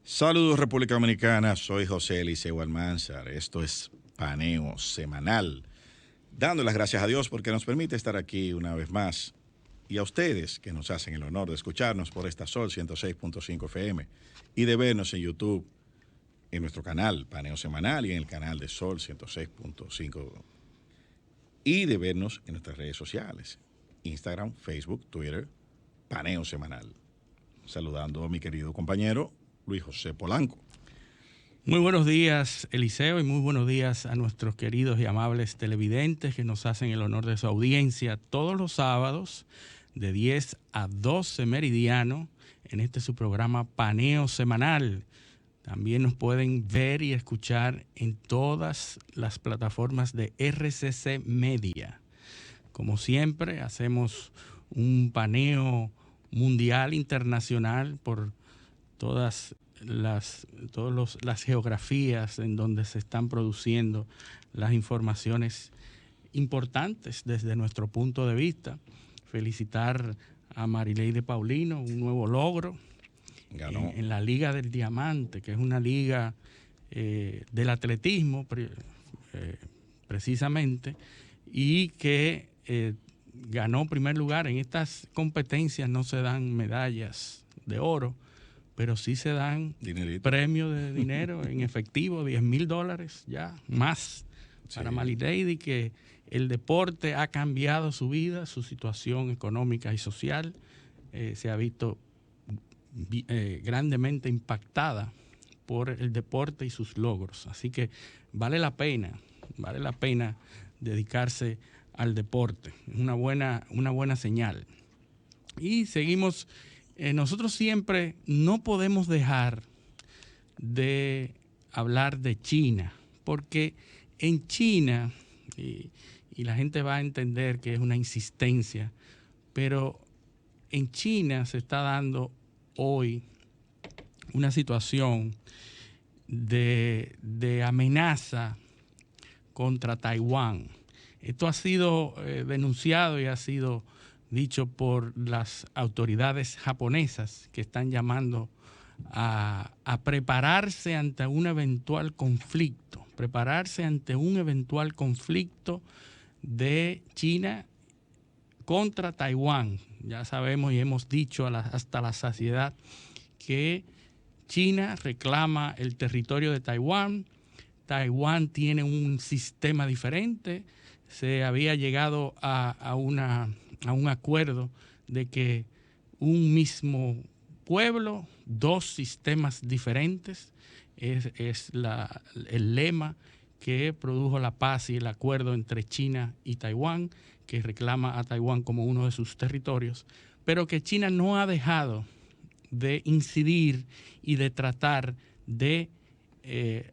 Saludos República Dominicana, soy José Eliseo Almanzar, esto es Paneo Semanal, dando las gracias a Dios porque nos permite estar aquí una vez más y a ustedes que nos hacen el honor de escucharnos por esta Sol 106.5 FM y de vernos en YouTube, en nuestro canal Paneo Semanal y en el canal de Sol 106.5 y de vernos en nuestras redes sociales, Instagram, Facebook, Twitter, Paneo Semanal. Saludando a mi querido compañero Luis José Polanco. Muy buenos días, Eliseo, y muy buenos días a nuestros queridos y amables televidentes que nos hacen el honor de su audiencia todos los sábados de 10 a 12 meridiano en este su programa Paneo Semanal. También nos pueden ver y escuchar en todas las plataformas de RCC Media. Como siempre, hacemos un paneo mundial, internacional, por todas las geografías en donde se están produciendo las informaciones importantes desde nuestro punto de vista. Felicitar a Marileide Paulino, un nuevo logro en la Liga del Diamante, que es una liga del atletismo precisamente, y que ganó primer lugar. En estas competencias no se dan medallas de oro, pero sí se dan premios de dinero en efectivo, $10,000 ya, más para Marileide, que el deporte ha cambiado su vida, su situación económica y social, se ha visto grandemente impactada por el deporte y sus logros. Así que vale la pena dedicarse al deporte, una buena señal. Y seguimos. Nosotros siempre no podemos dejar de hablar de China, porque en China, y la gente va a entender que es una insistencia, pero en China se está dando hoy una situación de amenaza contra Taiwán. Esto ha sido denunciado y ha sido dicho por las autoridades japonesas, que están llamando a prepararse ante un eventual conflicto, de China contra Taiwán. Ya sabemos y hemos dicho hasta la saciedad que China reclama el territorio de Taiwán. Taiwán tiene un sistema diferente. Se había llegado a un acuerdo de que un mismo pueblo, dos sistemas diferentes, es el lema que produjo la paz y el acuerdo entre China y Taiwán, que reclama a Taiwán como uno de sus territorios, pero que China no ha dejado de incidir y de tratar de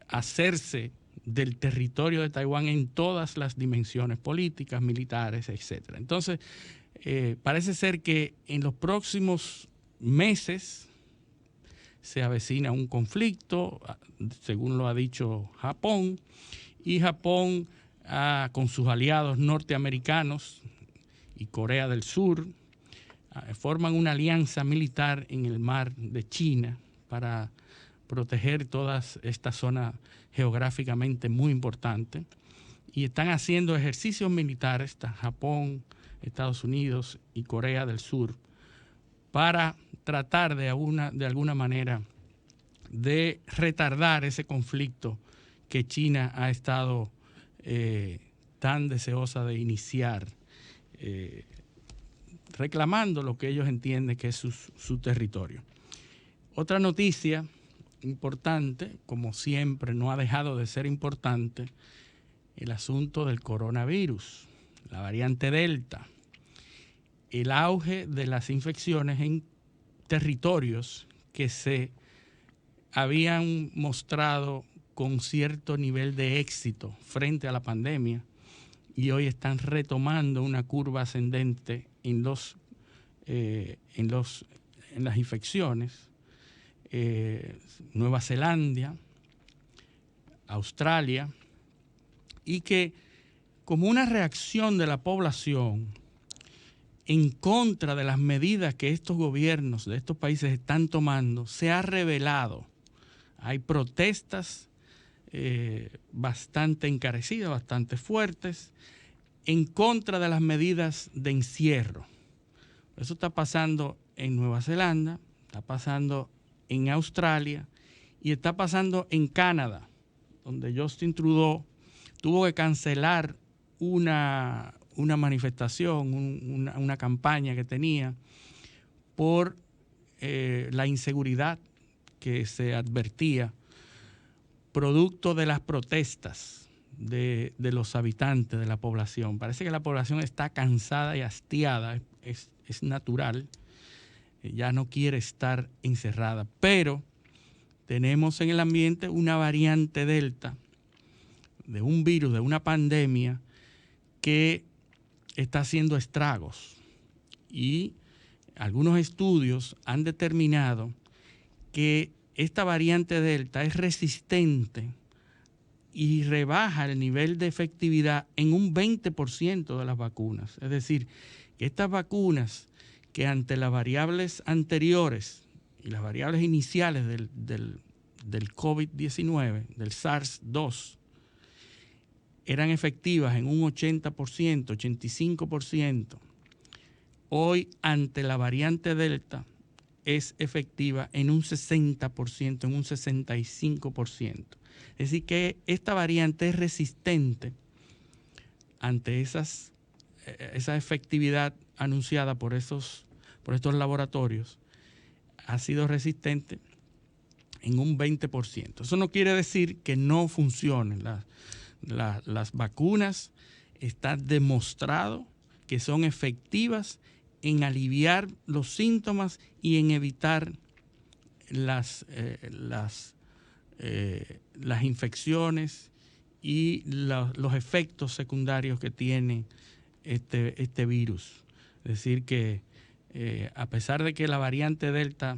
hacerse del territorio de Taiwán en todas las dimensiones políticas, militares, etc. Entonces, parece ser que en los próximos meses se avecina un conflicto, según lo ha dicho Japón, y Japón, con sus aliados norteamericanos y Corea del Sur, forman una alianza militar en el mar de China para proteger toda esta zona geográficamente muy importante, y están haciendo ejercicios militares, Japón, Estados Unidos y Corea del Sur, para tratar de alguna manera de retardar ese conflicto que China ha estado tan deseosa de iniciar, reclamando lo que ellos entienden que es su territorio. Otra noticia importante, como siempre, no ha dejado de ser importante, el asunto del coronavirus, la variante Delta, el auge de las infecciones en territorios que se habían mostrado con cierto nivel de éxito frente a la pandemia y hoy están retomando una curva ascendente en las infecciones. Nueva Zelanda, Australia, y que como una reacción de la población en contra de las medidas que estos gobiernos de estos países están tomando, se ha revelado hay protestas bastante encarecidas, bastante fuertes, en contra de las medidas de encierro. Eso está pasando en Nueva Zelanda, está pasando en Australia y está pasando en Canadá, donde Justin Trudeau tuvo que cancelar una manifestación, una campaña que tenía por la inseguridad que se advertía producto de las protestas de los habitantes de la población. Parece que la población está cansada y hastiada, es natural, ya no quiere estar encerrada, pero tenemos en el ambiente una variante Delta de un virus, de una pandemia que está haciendo estragos, y algunos estudios han determinado que esta variante Delta es resistente y rebaja el nivel de efectividad en un 20% de las vacunas. Es decir, que estas vacunas que ante las variables anteriores y las variables iniciales del COVID-19, del SARS-2, eran efectivas en un 80%, 85%. Hoy, ante la variante Delta, es efectiva en un 60%, en un 65%. Es decir, que esta variante es resistente ante esa efectividad anunciada por estos laboratorios. Ha sido resistente en un 20%. Eso no quiere decir que no funcionen. Las vacunas están demostrado que son efectivas en aliviar los síntomas y en evitar las infecciones y los efectos secundarios que tiene este virus. Es decir, que a pesar de que la variante Delta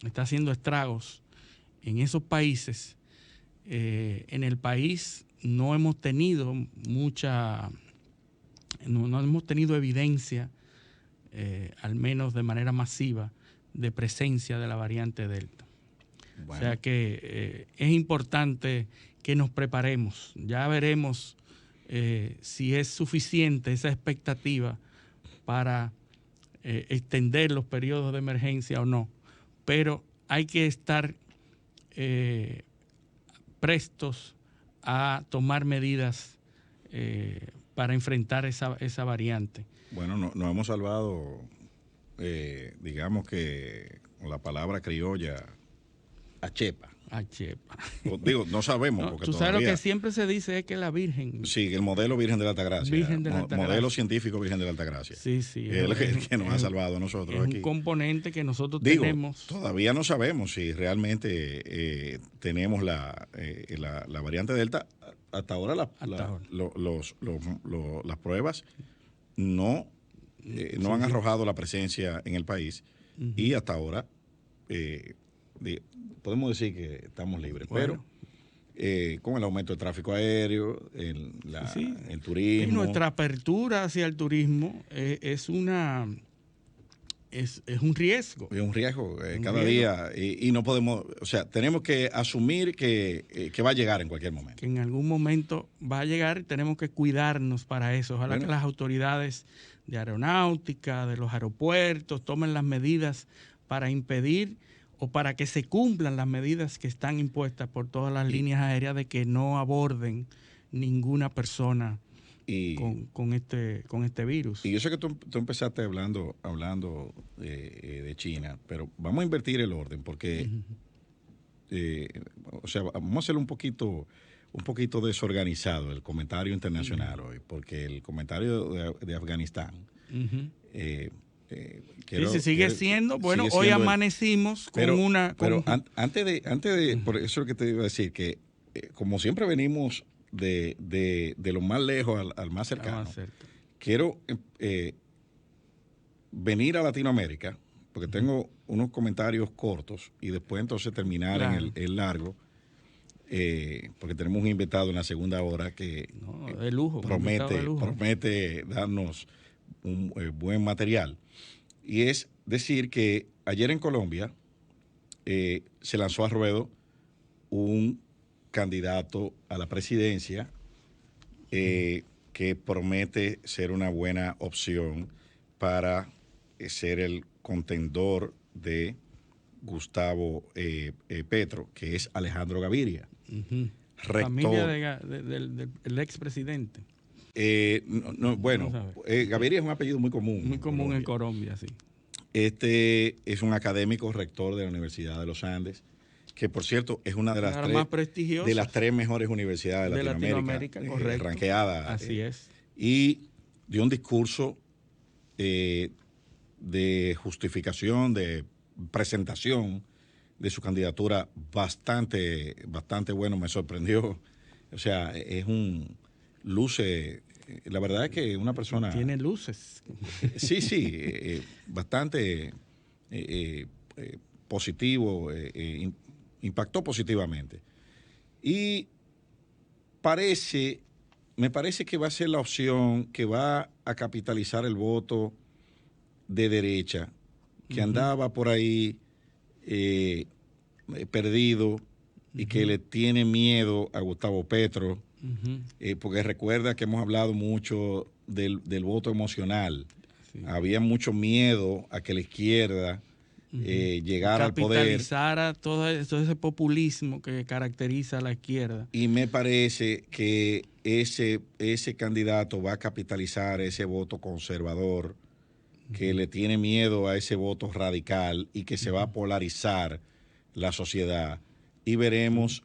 está haciendo estragos en esos países, en el país no hemos tenido no hemos tenido evidencia, al menos de manera masiva, de presencia de la variante Delta. Bueno. O sea que es importante que nos preparemos. Ya veremos si es suficiente esa expectativa para extender los periodos de emergencia o no. Pero hay que estar prestos a tomar medidas para enfrentar esa variante. Bueno, nos hemos salvado, digamos que con la palabra criolla, a chepa. A chepa. Digo, no sabemos. No, porque tú todavía, sabes lo que siempre se dice es que la Virgen. Sí, el modelo Virgen de la Altagracia. Virgen de la Altagracia. Modelo científico Virgen de la Altagracia. Sí, sí. Es el que nos ha salvado a nosotros es aquí. Un componente que nosotros tenemos. Todavía no sabemos si realmente tenemos la variante Delta. Hasta ahora las pruebas no han arrojado la presencia en el país. Y hasta ahora podemos decir que estamos libres. Bueno. Pero con el aumento del tráfico aéreo, el turismo. Y nuestra apertura hacia el turismo es un riesgo. Es un riesgo cada día y no podemos, o sea, tenemos que asumir que va a llegar en cualquier momento. Que en algún momento va a llegar y tenemos que cuidarnos para eso. Ojalá que las autoridades de aeronáutica, de los aeropuertos, tomen las medidas para impedir o para que se cumplan las medidas que están impuestas por todas las líneas aéreas de que no aborden ninguna persona con este virus. Y yo sé que tú empezaste hablando de China, pero vamos a invertir el orden porque, o sea, vamos a hacerlo un poquito desorganizado el comentario internacional hoy, porque el comentario de Afganistán. Sigue siendo, bueno, hoy amanecimos con una... Pero antes de, por eso es lo que te iba a decir, que como siempre venimos de lo más lejos al más cercano, quiero venir a Latinoamérica, porque tengo unos comentarios cortos y después entonces terminar en el largo, porque tenemos un invitado en la segunda hora que de lujo, promete darnos un buen material. Y es decir que ayer en Colombia se lanzó a ruedo un candidato a la presidencia que promete ser una buena opción para ser el contendor de Gustavo Petro, que es Alejandro Gaviria, rector. Familia del expresidente. Bueno, Gaviria es un apellido muy común. Muy común en Colombia, sí. Este es un académico rector de la Universidad de los Andes, que por cierto es una de las, más prestigiosas de las tres mejores universidades de Latinoamérica, ranqueada. Así es. Y dio un discurso de justificación, de presentación de su candidatura bastante bueno, me sorprendió. O sea, luce, la verdad es que una persona... Tiene luces. Sí, bastante positivo, impactó positivamente. Y me parece que va a ser la opción que va a capitalizar el voto de derecha, que andaba por ahí perdido y que le tiene miedo a Gustavo Petro, porque recuerda que hemos hablado mucho del voto emocional. Sí. Había mucho miedo a que la izquierda llegara al poder. Capitalizara todo ese populismo que caracteriza a la izquierda. Y me parece que ese candidato va a capitalizar ese voto conservador, que le tiene miedo a ese voto radical y que se va a polarizar la sociedad. Y veremos,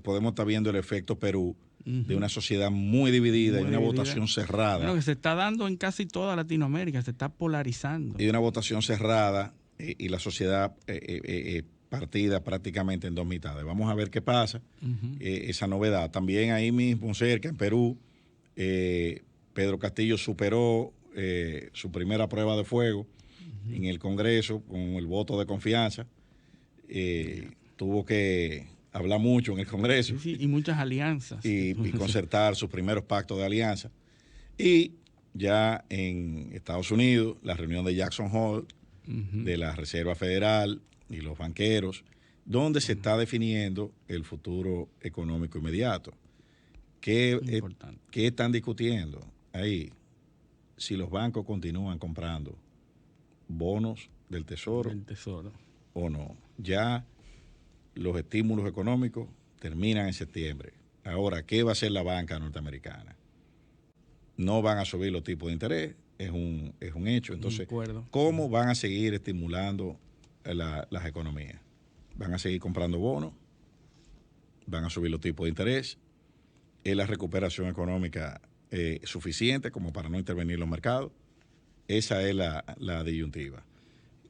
podemos estar viendo el efecto Perú, de una sociedad muy dividida y una votación cerrada. Bueno, que se está dando en casi toda Latinoamérica, se está polarizando. Y una votación cerrada y la sociedad partida prácticamente en dos mitades. Vamos a ver qué pasa, esa novedad. También ahí mismo cerca, en Perú, Pedro Castillo superó su primera prueba de fuego en el Congreso con el voto de confianza. Tuvo que hablar mucho en el Congreso. Sí, y muchas alianzas. Y concertar sus primeros pactos de alianza. Y ya en Estados Unidos, la reunión de Jackson Hole, de la Reserva Federal y los banqueros, donde se está definiendo el futuro económico inmediato. ¿Qué están discutiendo ahí? Si los bancos continúan comprando bonos del Tesoro o no. Ya los estímulos económicos terminan en septiembre. Ahora, ¿qué va a hacer la banca norteamericana? No van a subir los tipos de interés, es un hecho. Entonces, ¿cómo van a seguir estimulando las economías? ¿Van a seguir comprando bonos? ¿Van a subir los tipos de interés? ¿Es la recuperación económica suficiente como para no intervenir en los mercados? Esa es la disyuntiva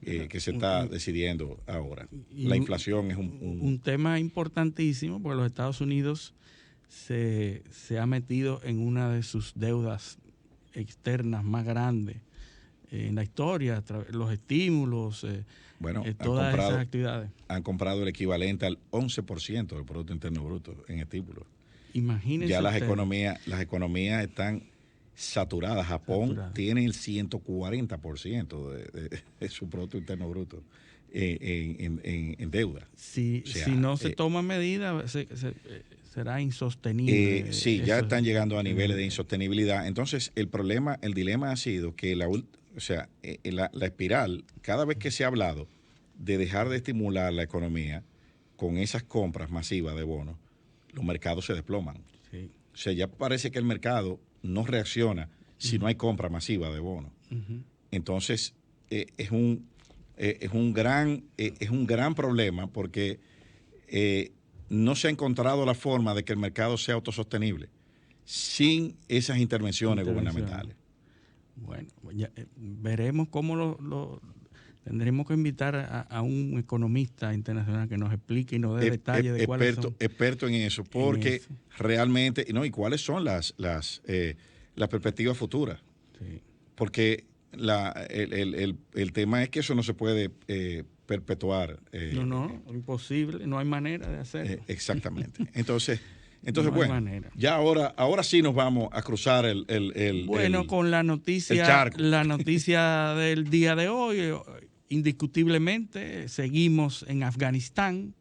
que se está decidiendo ahora. La inflación es un tema importantísimo, porque los Estados Unidos se ha metido en una de sus deudas externas más grandes en la historia, los estímulos, todas esas actividades. Han comprado el equivalente al 11% del Producto Interno Bruto en estímulos. Imagínense. Ya las economías están saturadas. Japón tiene el 140% de su Producto Interno Bruto en deuda. Si no se toman medidas, será insostenible. Sí, ya están llegando a niveles de insostenibilidad. Entonces, el dilema ha sido que la espiral, cada vez que se ha hablado de dejar de estimular la economía con esas compras masivas de bonos, los mercados se desploman. Sí. O sea, ya parece que el mercado no reacciona si no hay compra masiva de bonos. Entonces, es un gran problema porque no se ha encontrado la forma de que el mercado sea autosostenible sin esas intervenciones gubernamentales. Bueno, veremos cómo tendremos que invitar a un economista internacional que nos explique y nos dé detalles de cuáles son. Experto en eso, porque realmente, y cuáles son las perspectivas futuras. Sí. Porque el tema es que eso no se puede perpetuar. Imposible, no hay manera de hacerlo. Exactamente. Entonces no bueno, ya ahora sí nos vamos a cruzar con la noticia del día de hoy, indiscutiblemente seguimos en Afganistán.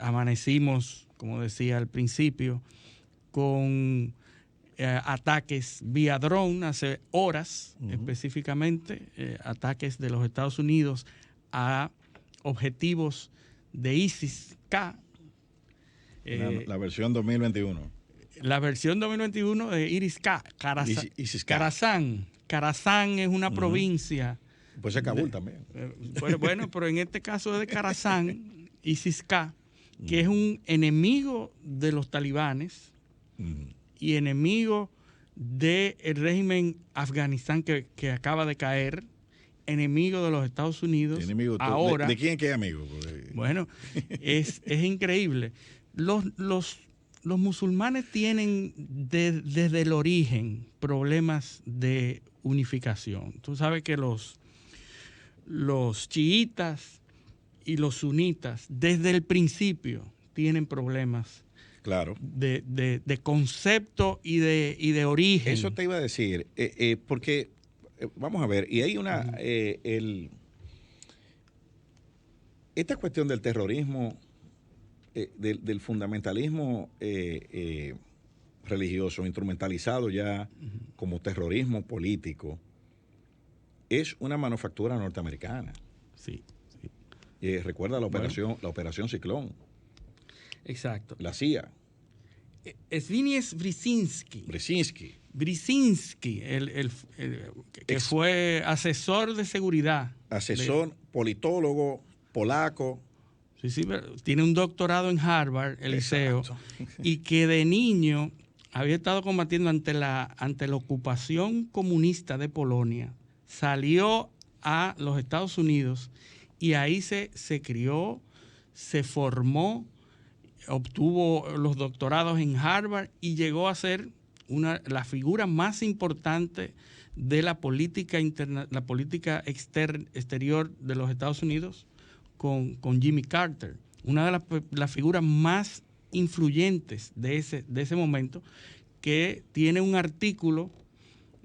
amanecimos, como decía al principio, con ataques vía dron hace horas, específicamente, ataques de los Estados Unidos a objetivos de ISIS-K. La versión 2021. La versión 2021 de ISIS-K, Karazán. Karazán es una provincia. Pues es Kabul también. Bueno, pero en este caso es de Karazán, ISIS-K, que es un enemigo de los talibanes y enemigo del régimen Afganistán que acaba de caer, enemigo de los Estados Unidos. Ahora, ¿De quién es que es amigo? Bueno, es increíble. Los musulmanes tienen desde el origen problemas de unificación. Tú sabes que los chiitas y los sunitas desde el principio tienen problemas, claro, de concepto y de origen. Eso te iba a decir, porque vamos a ver, y hay una esta cuestión del terrorismo, del fundamentalismo religioso instrumentalizado ya como terrorismo político, es una manufactura norteamericana. Sí. Recuerda la operación Ciclón. Exacto. La CIA. Zbigniew Brzezinski, que fue asesor de seguridad. Asesor, politólogo, polaco. Sí, tiene un doctorado en Harvard, Eliseo, y que de niño había estado combatiendo ante la ocupación comunista de Polonia. Salió a los Estados Unidos y ahí se crió, se formó, obtuvo los doctorados en Harvard y llegó a ser la figura más importante de la política exterior de los Estados Unidos con Jimmy Carter, una de las figuras más influyentes de ese momento, que tiene un artículo,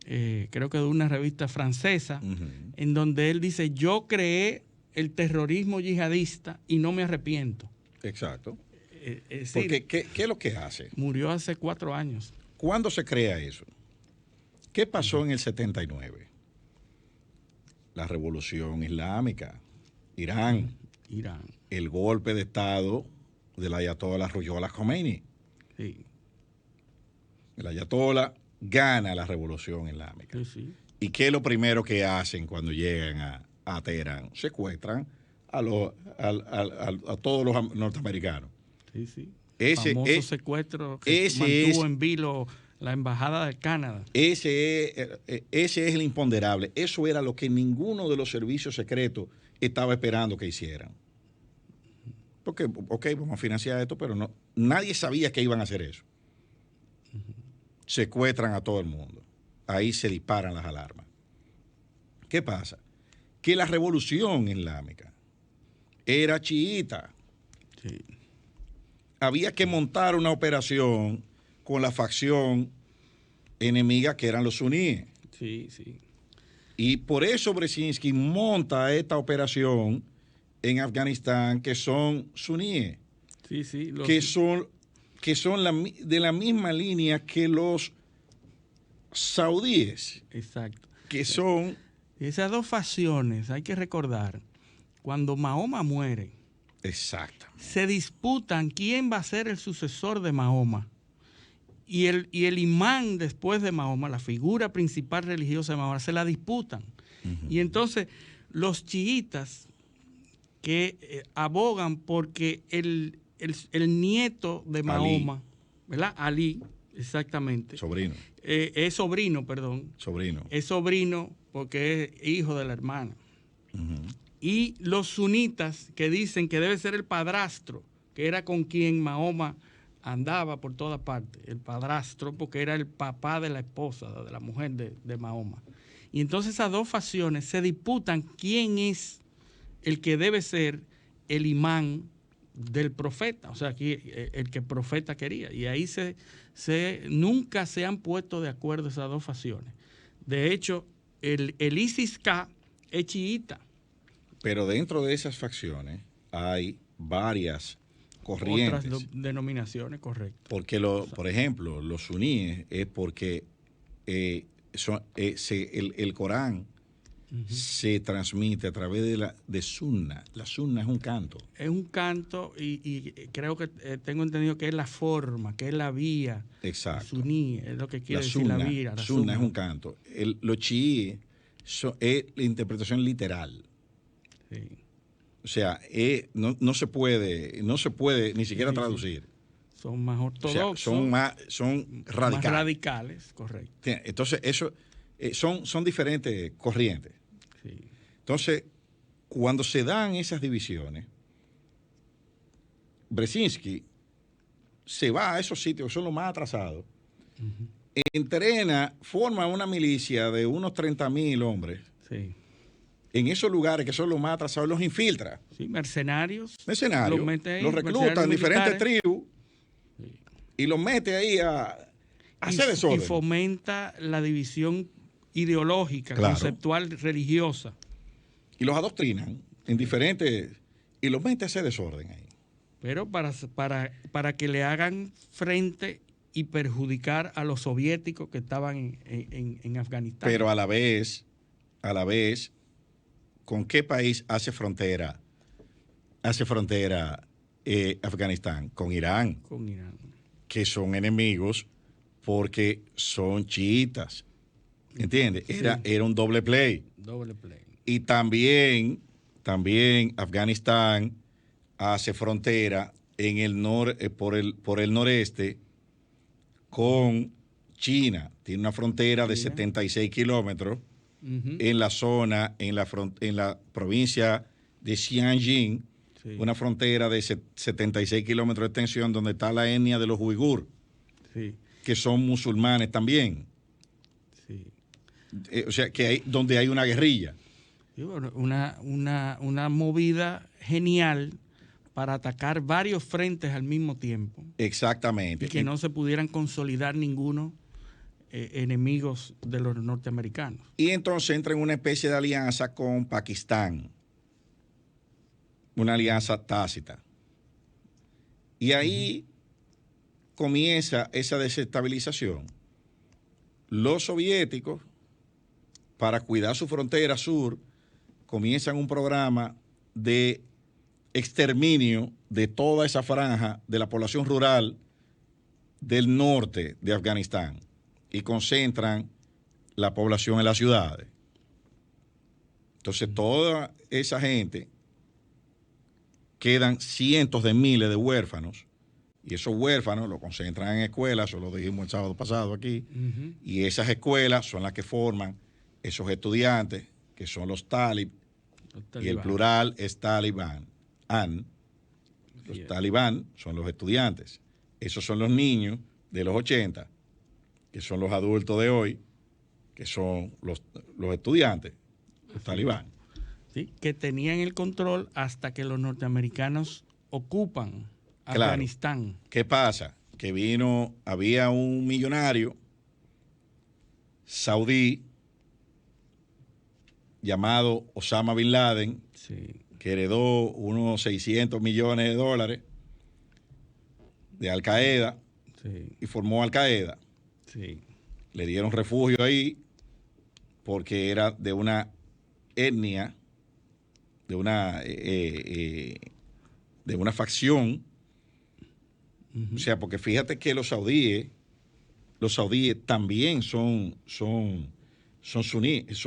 creo que de una revista francesa, en donde él dice: yo creé el terrorismo yihadista y no me arrepiento. Exacto. Es porque decir, ¿qué es lo que hace? Murió hace 4 años. ¿Cuándo se crea eso? ¿Qué pasó en el 79? La revolución islámica, Irán. El golpe de Estado del ayatollah Ruhollah Khomeini. Sí. El ayatollah gana la revolución islámica. Sí. ¿Y qué es lo primero que hacen cuando llegan a Teherán? Secuestran a todos los norteamericanos. Sí. Famoso secuestro que mantuvo en vilo la embajada de Canadá. Ese es el imponderable. Eso era lo que ninguno de los servicios secretos estaba esperando que hicieran. Porque, vamos a financiar esto, pero nadie sabía que iban a hacer eso. Secuestran a todo el mundo. Ahí se disparan las alarmas. ¿Qué pasa? Que la revolución islámica era chiita. Sí. Había que montar una operación con la facción enemiga que eran los suníes. Sí. Y por eso Brzezinski monta esta operación en Afganistán, que son suníes. Sí. Que son de la misma línea que los saudíes. Exacto. Que son... Esas dos facciones, hay que recordar, cuando Mahoma muere, exactamente, se disputan quién va a ser el sucesor de Mahoma. Y el imán después de Mahoma, la figura principal religiosa de Mahoma, se la disputan. Y entonces los chiitas que abogan porque el nieto de Mahoma, Ali, ¿verdad? Ali, exactamente. Sobrino. Es sobrino porque es hijo de la hermana. Y los sunitas que dicen que debe ser el padrastro, que era con quien Mahoma andaba por todas partes, el padrastro, porque era el papá de la esposa, de la mujer de Mahoma. Y entonces esas dos facciones se disputan quién es el que debe ser el imán del profeta, o sea, aquí el que el profeta quería. Y ahí nunca se han puesto de acuerdo esas dos facciones. De hecho, el ISIS-K es chiita. Pero dentro de esas facciones hay varias corrientes. Otras denominaciones, correcto. Porque, por ejemplo, los suníes es porque el Corán se transmite a través de sunna. La sunna es un canto. Es un canto y creo que tengo entendido que es la forma, que es la vía. Exacto. Suní es lo que quiere decir sunna, la vía. La sunna es un canto. Los chiíes es la interpretación literal. Sí. O sea, no se puede ni siquiera traducir. Son más ortodoxos. O sea, son radicales. Más radicales, correcto. Entonces, eso son diferentes corrientes. Sí. Entonces, cuando se dan esas divisiones, Brzezinski se va a esos sitios que son los más atrasados, entrena, forma una milicia de unos 30,000 hombres. Sí. En esos lugares que son los más atrasados, los infiltra. Sí, mercenarios. Los recluta en diferentes tribus y los mete ahí a hacer desorden. Y fomenta la división ideológica, conceptual, religiosa. Y los adoctrinan en diferentes... Y los mete a hacer desorden ahí. Pero para que le hagan frente y perjudicar a los soviéticos que estaban en Afganistán. Pero a la vez, ¿con qué país hace frontera Afganistán? Con Irán. Con Irán. Que son enemigos porque son chiitas. ¿Entiendes? Sí. Era un doble play. Doble play. Y también Afganistán hace frontera en el por el noreste con China. Tiene una frontera de 76 kilómetros en la zona, en la provincia de Xinjiang, una frontera de 76 kilómetros de extensión donde está la etnia de los uigur, que son musulmanes también. Sí. O sea, donde hay una guerrilla. Sí, bueno, una movida genial para atacar varios frentes al mismo tiempo. Exactamente. Y que no se pudieran consolidar ninguno enemigos de los norteamericanos. Y entonces entra en una especie de alianza con Pakistán. Una alianza tácita. Y ahí comienza esa desestabilización. Los soviéticos, para cuidar su frontera sur, comienzan un programa de exterminio de toda esa franja de la población rural del norte de Afganistán y concentran la población en las ciudades. Entonces, toda esa gente, quedan cientos de miles de huérfanos, y esos huérfanos los concentran en escuelas, eso lo dijimos el sábado pasado aquí, y esas escuelas son las que forman esos estudiantes, que son los talib, y el plural es talibán. Los talibán son los estudiantes. Esos son los niños de los 80, que son los adultos de hoy, que son los estudiantes, los talibán. Sí, que tenían el control hasta que los norteamericanos ocupan Afganistán. ¿Qué pasa? Que había un millonario saudí llamado Osama Bin Laden, que heredó unos 600 millones de dólares de Al Qaeda y formó Al Qaeda. Le dieron refugio ahí porque era de una etnia, de una facción. O sea, porque fíjate que los saudíes también son suníes. Son suníes.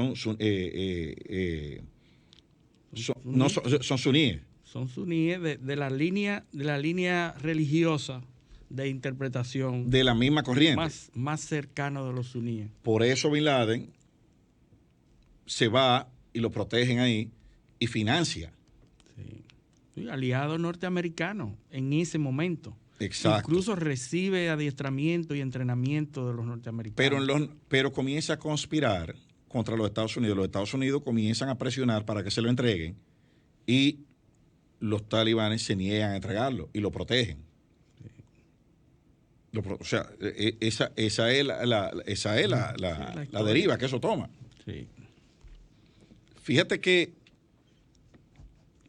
Son suníes de la línea religiosa de interpretación. De la misma corriente. Más cercano de los suníes. Por eso Bin Laden se va y lo protegen ahí y financia. Sí, aliado norteamericano en ese momento. Exacto. Incluso recibe adiestramiento y entrenamiento de los norteamericanos. Pero comienza a conspirar contra los Estados Unidos. Los Estados Unidos comienzan a presionar para que se lo entreguen y los talibanes se niegan a entregarlo y lo protegen. O sea, esa es la deriva que eso toma. Sí. Fíjate que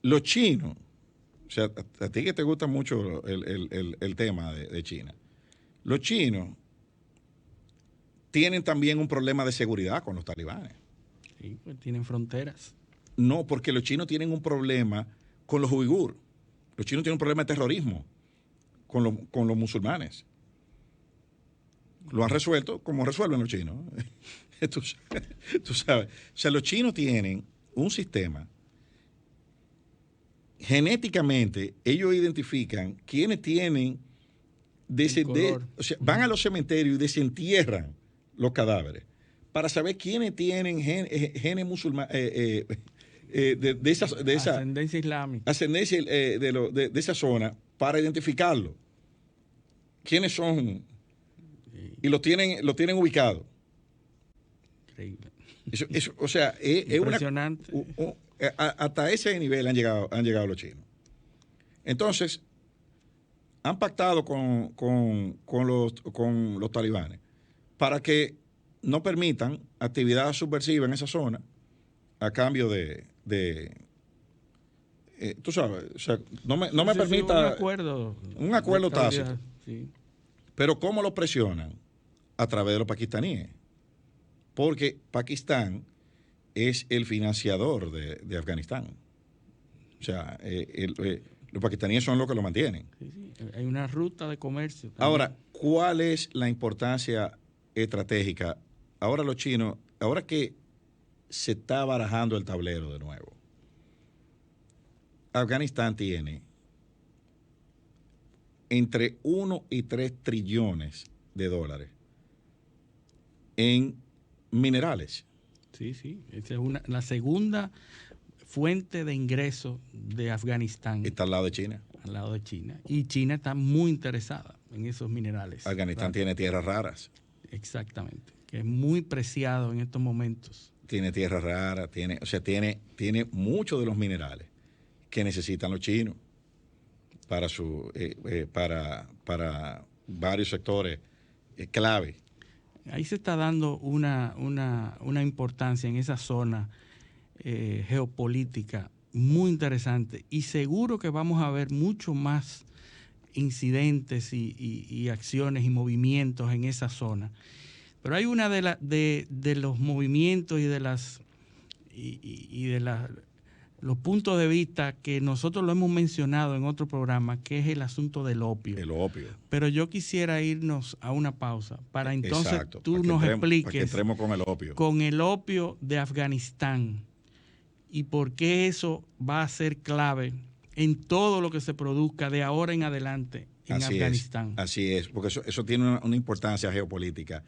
los chinos sea, a ti que te gusta mucho el tema de China, los chinos tienen también un problema de seguridad con los talibanes. Sí, pues tienen fronteras. No, porque los chinos tienen un problema con los uigures. Los chinos tienen un problema de terrorismo con los musulmanes. Lo han resuelto como resuelven los chinos. Tú sabes. O sea, los chinos tienen un sistema. Genéticamente, ellos identifican quiénes tienen. O sea, van a los cementerios y desentierran los cadáveres para saber quiénes tienen genes musulmanes. De esa ascendencia islámica. Ascendencia de esa zona para identificarlo. ¿Quiénes son? Y lo tienen ubicados. Increíble. Eso, o sea, es impresionante. Hasta ese nivel han llegado los chinos. Entonces, han pactado con los talibanes para que no permitan actividad subversiva en esa zona a cambio de tú sabes, o sea, no me permita un acuerdo tácito. Sí. Pero ¿cómo lo presionan? A través de los pakistaníes. Porque Pakistán es el financiador de Afganistán. O sea, los pakistaníes son los que lo mantienen. Sí. Hay una ruta de comercio también. Ahora, ¿cuál es la importancia estratégica? Ahora los chinos, ahora que se está barajando el tablero de nuevo, Afganistán tiene entre 1 y 3 trillones de dólares en minerales. Sí. Esa es la segunda fuente de ingresos de Afganistán. Está al lado de China. Al lado de China. Y China está muy interesada en esos minerales. Afganistán tiene tierras raras. Exactamente. Que es muy preciado en estos momentos. Tiene tierras raras, tiene muchos de los minerales que necesitan los chinos para para varios sectores clave. Ahí se está dando una importancia en esa zona geopolítica muy interesante, y seguro que vamos a ver mucho más incidentes y acciones y movimientos en esa zona. Pero hay una de los movimientos y de los puntos de vista que nosotros lo hemos mencionado en otro programa, que es el asunto del opio. El opio. Pero yo quisiera irnos a una pausa para entonces tú nos para expliques que entremos con el opio. Con el opio de Afganistán y por qué eso va a ser clave en todo lo que se produzca de ahora en adelante en Afganistán. Así es, porque eso tiene una importancia geopolítica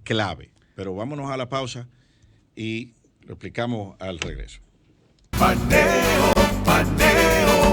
clave. Pero vámonos a la pausa y lo explicamos al regreso. Paneo.